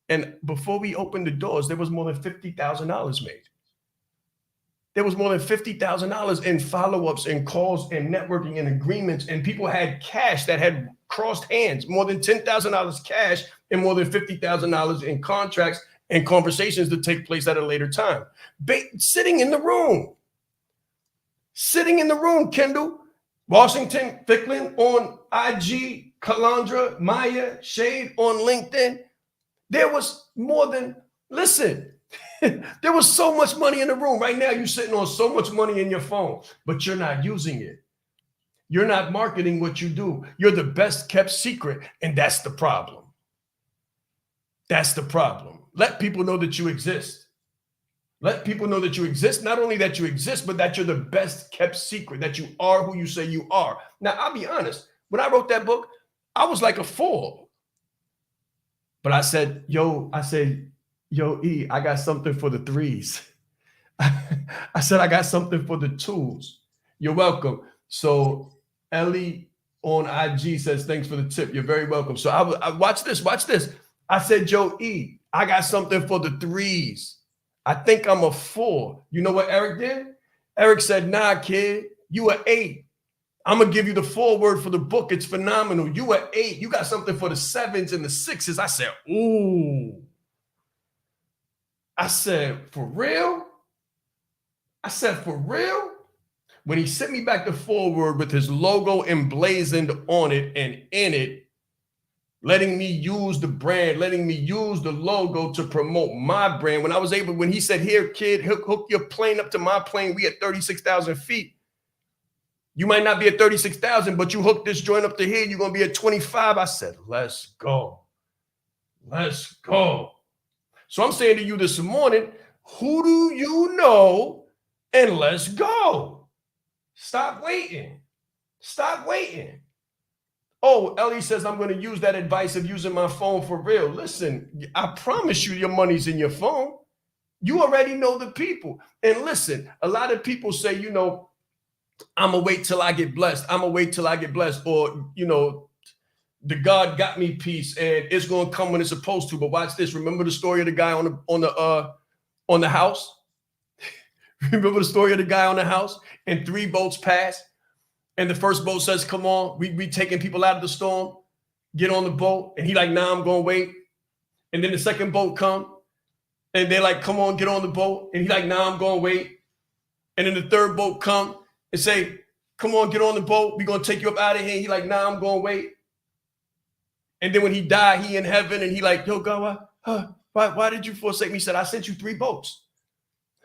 Speaker 1: And before we opened the doors, there was more than $50,000 made. There was more than $50,000 in follow-ups and calls and networking and agreements. And people had cash that had crossed hands, more than $10,000 cash and more than $50,000 in contracts and conversations to take place at a later time. Sitting in the room, Kendall, Washington, Ficklin on IG, Calandra, Maya, Shade on LinkedIn. There was more than, listen, There was so much money in the room. Right now, you're sitting on so much money in your phone, but you're not using it. You're not marketing what you do. You're the best kept secret, and that's the problem. That's the problem. Let people know that you exist. Let people know that you exist. Not only that you exist, but that you're the best kept secret, that you are who you say you are. Now, I'll be honest. When I wrote that book, I was like a fool. But I said, yo, E, I got something for the threes. I said, I got something for the twos. You're welcome. So Ellie on IG says, thanks for the tip. You're very welcome. So I watch this. I said, Joe E, I got something for the threes. I think I'm a 4. You know what Eric did? Eric said, nah, kid, you an 8. I'm going to give you the foreword for the book. It's phenomenal. You an 8. You got something for the 7s and the 6s. I said, ooh. I said, for real? I said, for real? When he sent me back the foreword with his logo emblazoned on it and in it, letting me use the brand, letting me use the logo to promote my brand. When he said, here, kid, hook your plane up to my plane. We at 36,000 feet. You might not be at 36,000, but you hook this joint up to here, you're going to be at 25. I said, let's go. Let's go. So I'm saying to you this morning, who do you know? And let's go. Stop waiting. Stop waiting. Oh, Ellie says, I'm going to use that advice of using my phone for real. Listen, I promise you your money's in your phone. You already know the people. And listen, a lot of people say, you know, I'm going to wait till I get blessed. I'm going to wait till I get blessed. Or, you know, the God got me piece and it's going to come when it's supposed to. But watch this. Remember the story of the guy on the house? Remember the story of the guy on the house? And 3 boats pass. And the first boat says, come on, we taking people out of the storm. Get on the boat. And he like, nah, I'm going to wait. And then the second boat come. And they're like, come on, get on the boat. And he like, nah, I'm going to wait. And then the third boat come and say, come on, get on the boat. We're going to take you up out of here. And he like, nah, I'm going to wait. And then when he died, he in heaven. And he like, yo, God, why did you forsake me? He said, I sent you 3 boats.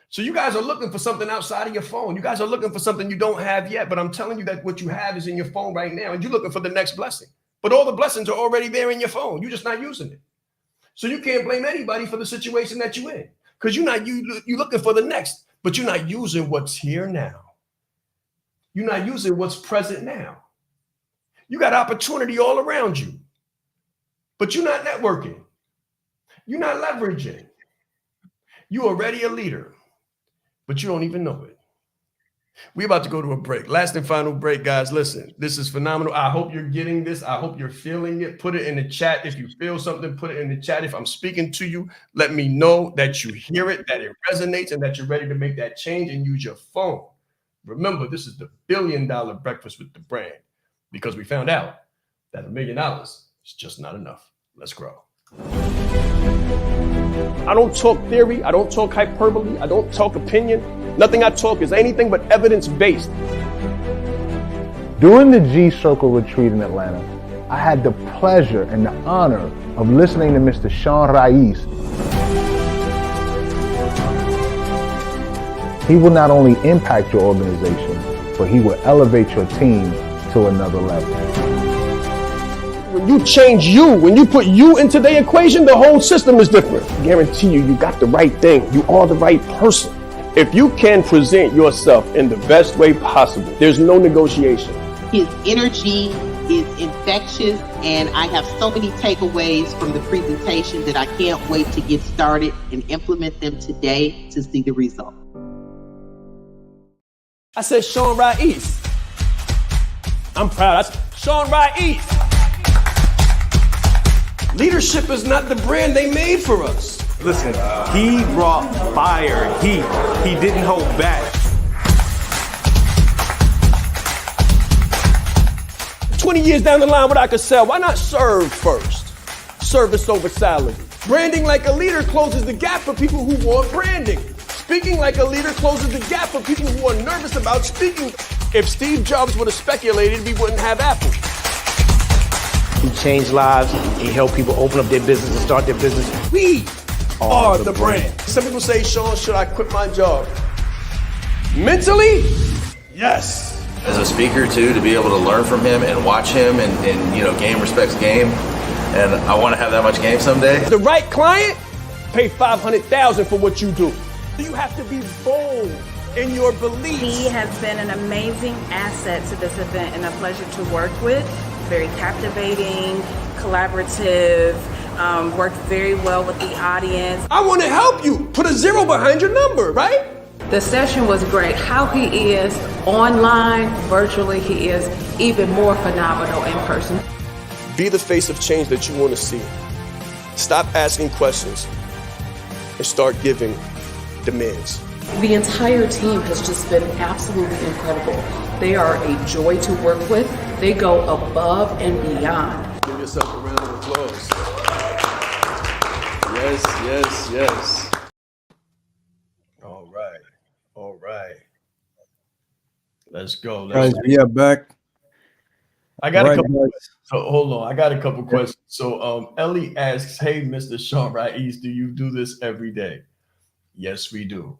Speaker 1: So you guys are looking for something outside of your phone. You guys are looking for something you don't have yet. But I'm telling you that what you have is in your phone right now. And you're looking for the next blessing. But all the blessings are already there in your phone. You're just not using it. So you can't blame anybody for the situation that you're in. Because you're looking for the next. But you're not using what's here now. You're not using what's present now. You got opportunity all around you. But you're not networking. You're not leveraging. You're already a leader. But you don't even know it. We're about to go to a break. Last and final break, guys. Listen, this is phenomenal. I hope you're getting this. I hope you're feeling it. Put it in the chat. If you feel something, put it in the chat. If I'm speaking to you, let me know that you hear it, that it resonates, and that you're ready to make that change and use your phone. Remember, this is the $1 billion breakfast with the brand, because we found out that $1 million is just not enough. Let's grow.
Speaker 15: I don't talk theory. I don't talk hyperbole. I don't talk opinion. Nothing I talk is anything but evidence-based.
Speaker 16: During the G Circle retreat in Atlanta, I had the pleasure and the honor of listening to Mr. Sean Rais. He will not only impact your organization, but he will elevate your team to another level.
Speaker 15: When you change you, when you put you into the equation, the whole system is different. I guarantee you, you got the right thing. You are the right person. If you can present yourself in the best way possible, there's no negotiation.
Speaker 17: His energy is infectious, and I have so many takeaways from the presentation that I can't wait to get started and implement them today to see the result.
Speaker 15: I said Sean Rais. I'm proud. I said Sean Rais. Leadership is not the brand they made for us.
Speaker 4: Listen, he brought fire, heat. He didn't hold back.
Speaker 15: 20 years down the line, what I could sell, why not serve first? Service over salary. Branding like a leader closes the gap for people who want branding. Speaking like a leader closes the gap for people who are nervous about speaking. If Steve Jobs would have speculated, we wouldn't have Apple.
Speaker 5: He changed lives. He helped people open up their business and start their business.
Speaker 15: We are the brand. Some people say, Sean, should I quit my job? Mentally, yes.
Speaker 6: As a speaker too, to be able to learn from him and watch him and game respects game. And I want to have that much game someday.
Speaker 15: The right client, pay $500,000 for what you do. You have to be bold in your beliefs.
Speaker 7: He has been an amazing asset to this event and a pleasure to work with. Very captivating, collaborative, worked very well with the audience.
Speaker 15: I want to help you. Put a 0 behind your number, right?
Speaker 8: The session was great. How he is online, virtually, he is even more phenomenal in person.
Speaker 15: Be the face of change that you want to see. Stop asking questions and start giving demands.
Speaker 8: The entire team has just been absolutely incredible. They are a joy to work with. They go above and beyond.
Speaker 15: Give yourself a round of applause. Yes, yes, yes.
Speaker 1: All right. All right. Let's go.
Speaker 2: Guys, we are back.
Speaker 1: I got
Speaker 2: All
Speaker 1: a
Speaker 2: right,
Speaker 1: couple.
Speaker 2: guys.
Speaker 1: So hold on. I got a couple questions. So Ellie asks, "Hey, Mr. Sean Raiz, do you do this every day?" Yes, we do.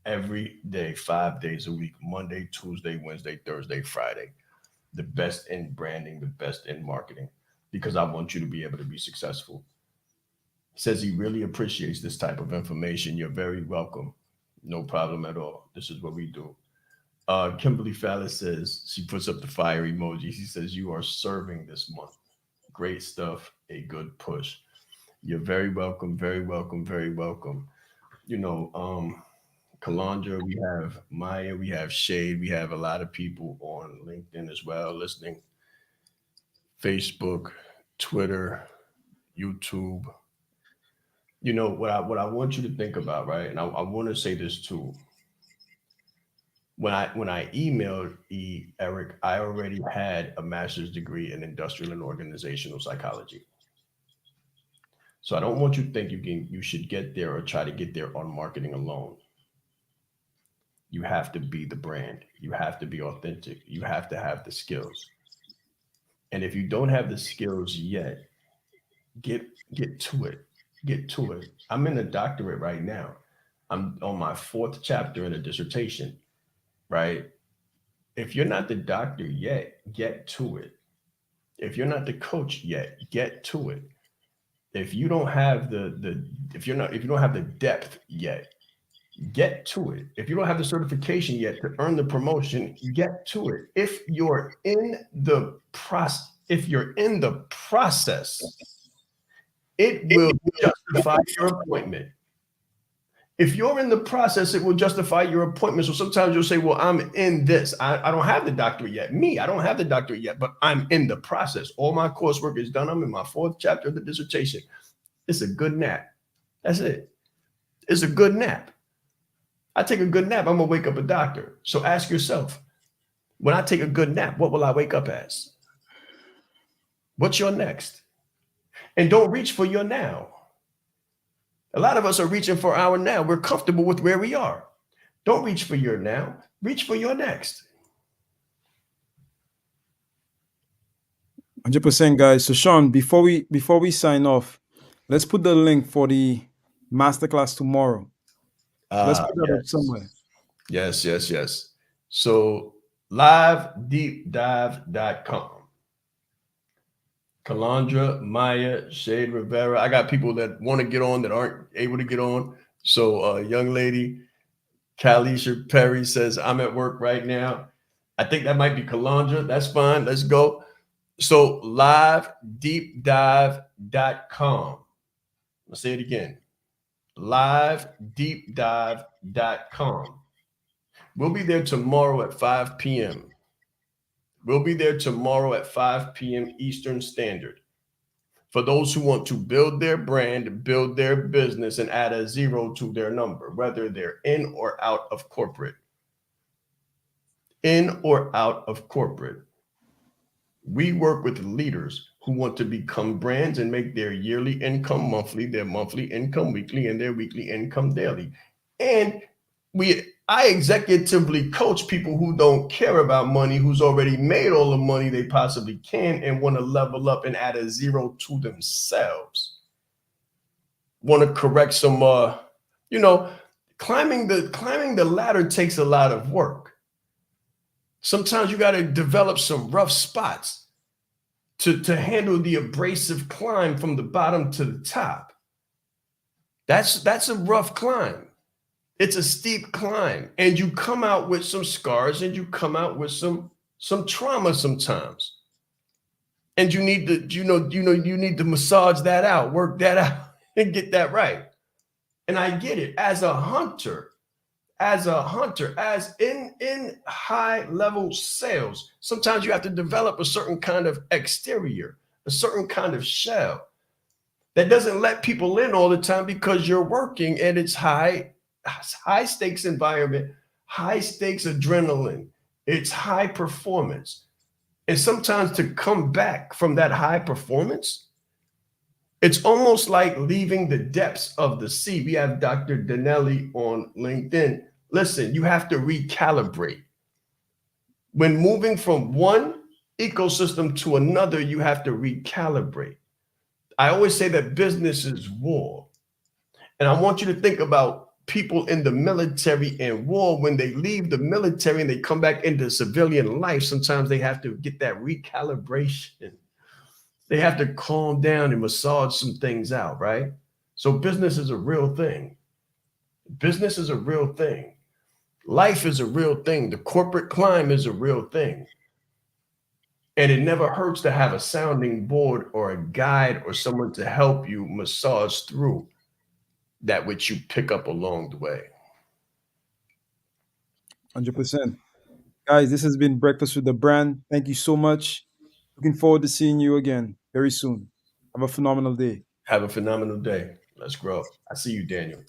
Speaker 1: Every day, 5 days a week, Monday, Tuesday, Wednesday, Thursday, Friday. The best in branding, the best in marketing, because I want you to be able to be successful. He says he really appreciates this type of information. You're very welcome. No problem at all. This is what we do. Kimberly Fallis says, she puts up the fire emoji. She says, you are serving this month. Great stuff. A good push. You're very welcome, very welcome, very welcome. Kalandra, we have Maya, we have Shade, we have a lot of people on LinkedIn as well listening. Facebook, Twitter, YouTube. What I want you to think about, right? And I want to say this too. When I emailed Eric, I already had a master's degree in industrial and organizational psychology. So I don't want you to think you should get there or try to get there on marketing alone. You have to be the brand. You have to be authentic. You have to have the skills. And if you don't have the skills yet, get to it. Get to it. I'm in a doctorate right now. I'm on my 4th chapter in a dissertation, right? If you're not the doctor yet, get to it. If you're not the coach yet, get to it. If you don't have if you don't have the depth yet, get to it. If you don't have the certification yet to earn the promotion, get to it. If you're in the process, it will justify your appointment. If you're in the process, it will justify your appointment. So sometimes you'll say, well, I'm in this. I don't have the doctorate yet. I don't have the doctorate yet, but I'm in the process. All my coursework is done. I'm in my 4th chapter of the dissertation. It's a good nap. That's it. It's a good nap. I take a good nap, I'm going to wake up a doctor. So ask yourself, when I take a good nap, what will I wake up as? What's your next? And don't reach for your now. A lot of us are reaching for our now. We're comfortable with where we are. Don't reach for your now. Reach for your next.
Speaker 2: 100%, guys. So Sean, before we sign off, let's put the link for the masterclass tomorrow. Let's put that up somewhere.
Speaker 1: Yes. So livedeepdive.com. Kalandra, Maya, Shade Rivera. I got people that want to get on that aren't able to get on. So young lady, Kalisha Perry says, I'm at work right now. I think that might be Kalandra. That's fine. Let's go. So livedeepdive.com. I'll say it again. livedeepdive.com. We'll be there tomorrow at 5 p.m. We'll be there tomorrow at 5 p.m. Eastern Standard. For those who want to build their brand, build their business, and add a 0 to their number, whether they're in or out of corporate. In or out of corporate. We work with leaders who want to become brands and make their yearly income monthly, their monthly income weekly, and their weekly income daily. And I executively coach people who don't care about money, who's already made all the money they possibly can and want to level up and add a 0 to themselves. want to correct some, you know, climbing the ladder takes a lot of work. Sometimes you got to develop some rough spots to handle the abrasive climb from the bottom to the top. That's a rough climb. It's a steep climb, and you come out with some scars, and you come out with some trauma sometimes. And you need to, you need to massage that out, work that out, and get that right. And I get it. As in high level sales, sometimes you have to develop a certain kind of exterior, a certain kind of shell that doesn't let people in all the time because you're working and it's high stakes environment, high stakes adrenaline. It's high performance. And sometimes to come back from that high performance, it's almost like leaving the depths of the sea. We have Dr. Danelli on LinkedIn. Listen, you have to recalibrate. When moving from one ecosystem to another, you have to recalibrate. I always say that business is war. And I want you to think about people in the military and war. When they leave the military and they come back into civilian life, sometimes they have to get that recalibration. They have to calm down and massage some things out, right? So business is a real thing. Business is a real thing. Life is a real thing. The corporate climb is a real thing. And it never hurts to have a sounding board or a guide or someone to help you massage through that which you pick up along the way.
Speaker 2: 100%. Guys, this has been Breakfast with the Brand. Thank you so much. Looking forward to seeing you again very soon. Have a phenomenal day.
Speaker 1: Have a phenomenal day. Let's grow. I see you, Daniel.